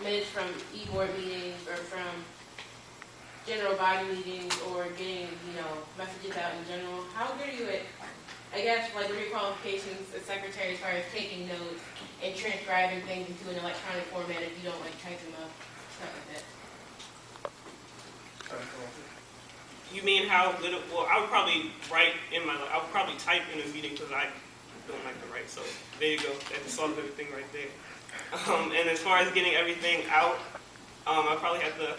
minutes from e-board meetings or from general body meetings or getting, messages out in general? How good are you at, I guess, like your qualifications as secretary as far as taking notes and transcribing things into an electronic format if you don't like type them up, stuff like that? You mean how good? Well, I would probably write I would probably type in a meeting because I don't like to write. So there you go. That solves everything right there. And as far as getting everything out, I probably have to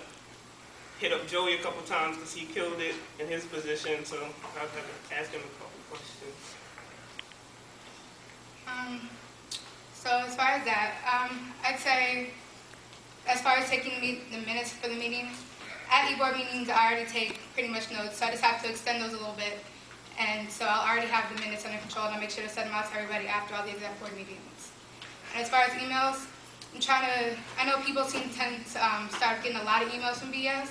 hit up Joey a couple times because he killed it in his position. So I'll have to ask him a couple questions. So as far as that, I'd say as far as taking the minutes for the meetings, at e-board meetings I already take pretty much notes, so I just have to extend those a little bit. And so I'll already have the minutes under control and I'll make sure to send them out to everybody after all the exec board meetings. And as far as emails, I know people tend to start getting a lot of emails from BS,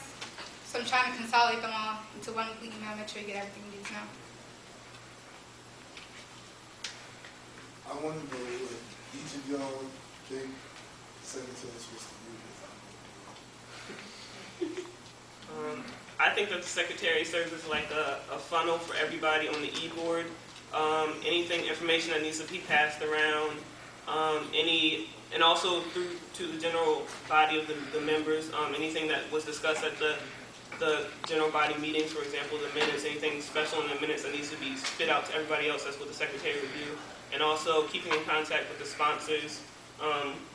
so I'm trying to consolidate them all into one weekly email, make sure you get everything you need to know. I want to know what each of y'all think secretaries was to do. I think that the secretary serves as like a funnel for everybody on the e-board. Anything, information that needs to be passed around, and also through to the general body of the members. Anything that was discussed at the general body meetings, for example, the minutes, anything special in the minutes that needs to be spit out to everybody else, that's what the secretary would do. And also keeping in contact with the sponsors,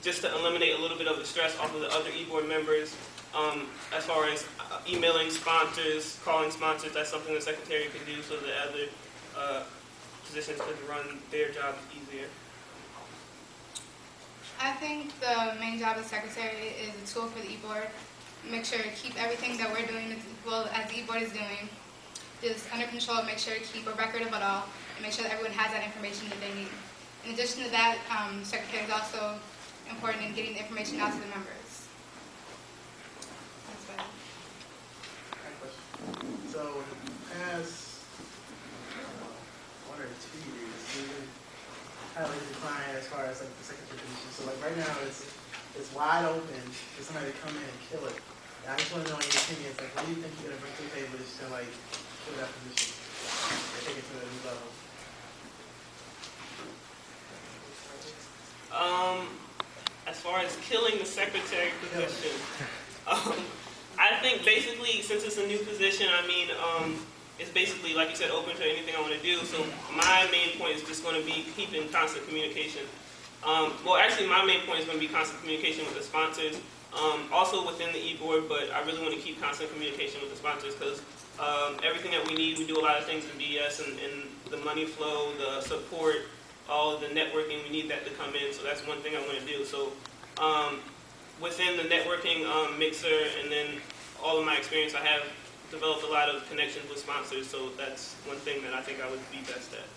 just to eliminate a little bit of the stress off of the other e-board members. As far as emailing sponsors, calling sponsors, that's something the secretary can do so the other positions could run their jobs easier. I think the main job of the secretary is a tool for the e-board. Make sure to keep everything that we're doing, as the e-board is doing, just under control. Make sure to keep a record of it all and make sure that everyone has that information that they need. In addition to that, the secretary is also important in getting the information out to the members. That's about it. So in the past 1 or 2 years, we've been kind of like decline as far as like the secretary position. So like right now it's wide open for somebody to come in and kill it. And I just want to know your opinions, like what do you think you're gonna bring to the table just to like kill that position or take it to a new level? As far as killing the secretary position, I think basically since it's a new position, I mean, it's basically, like you said, open to anything I want to do. So my main point is just going to be keeping constant communication. Well, actually, my main point is going to be constant communication with the sponsors, also within the e-board, but I really want to keep constant communication with the sponsors because everything that we need, we do a lot of things in BS and the money flow, the support, all of the networking, we need that to come in. So that's one thing I want to do. So within the networking mixer and then all of my experience, I have developed a lot of connections with sponsors, so that's one thing that I think I would be best at.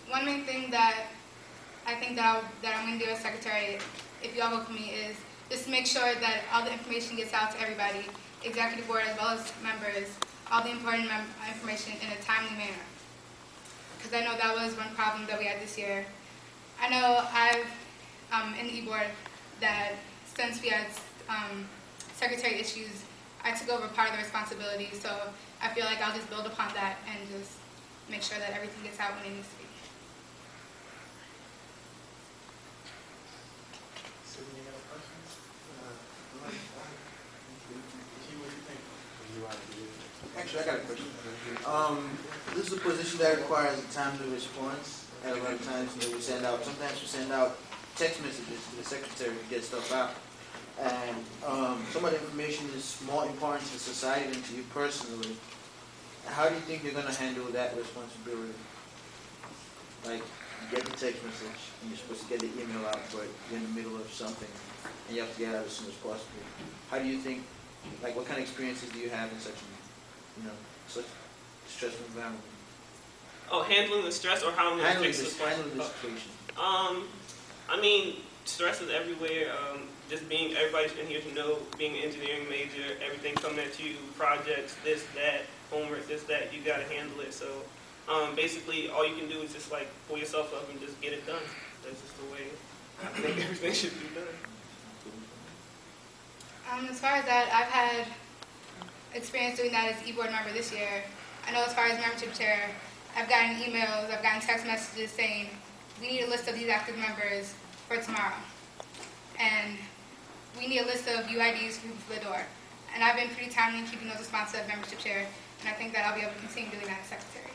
One main thing that I think that I'm going to do as secretary, if you all vote for me, is just to make sure that all the information gets out to everybody, executive board as well as members, all the important information in a timely manner. Because I know that was one problem that we had this year. I know in the e-board that since we had secretary issues, I took over part of the responsibility, so I feel like I'll just build upon that and just make sure that everything gets out when it needs to be. So any other questions? What do you think? Actually, I got a question. This is a position that requires a timely response. At a lot of times, sometimes we send out text messages to the secretary to get stuff out. And some of the information is more important to society than to you personally. How do you think you're going to handle that responsibility? Like, you get the text message, and you're supposed to get the email out, but you're in the middle of something, and you have to get out as soon as possible. How do you think, like, what kind of experiences do you have in such such stressful environment? Oh, handling the stress or how I'm going to fix the handling the situation. I mean, stress is everywhere. Just everybody's in here to know, being an engineering major, everything coming at you, projects, this, that, homework, this, that, you got to handle it. So basically all you can do is just like pull yourself up and just get it done. That's just the way I think everything should be done. As far as that, I've had experience doing that as e-board member this year. I know as far as membership chair, I've gotten emails, I've gotten text messages saying, we need a list of these active members for tomorrow. And we need a list of UIDs for the door. And I've been pretty timely in keeping those responses as membership chair, and I think that I'll be able to continue doing that as secretary.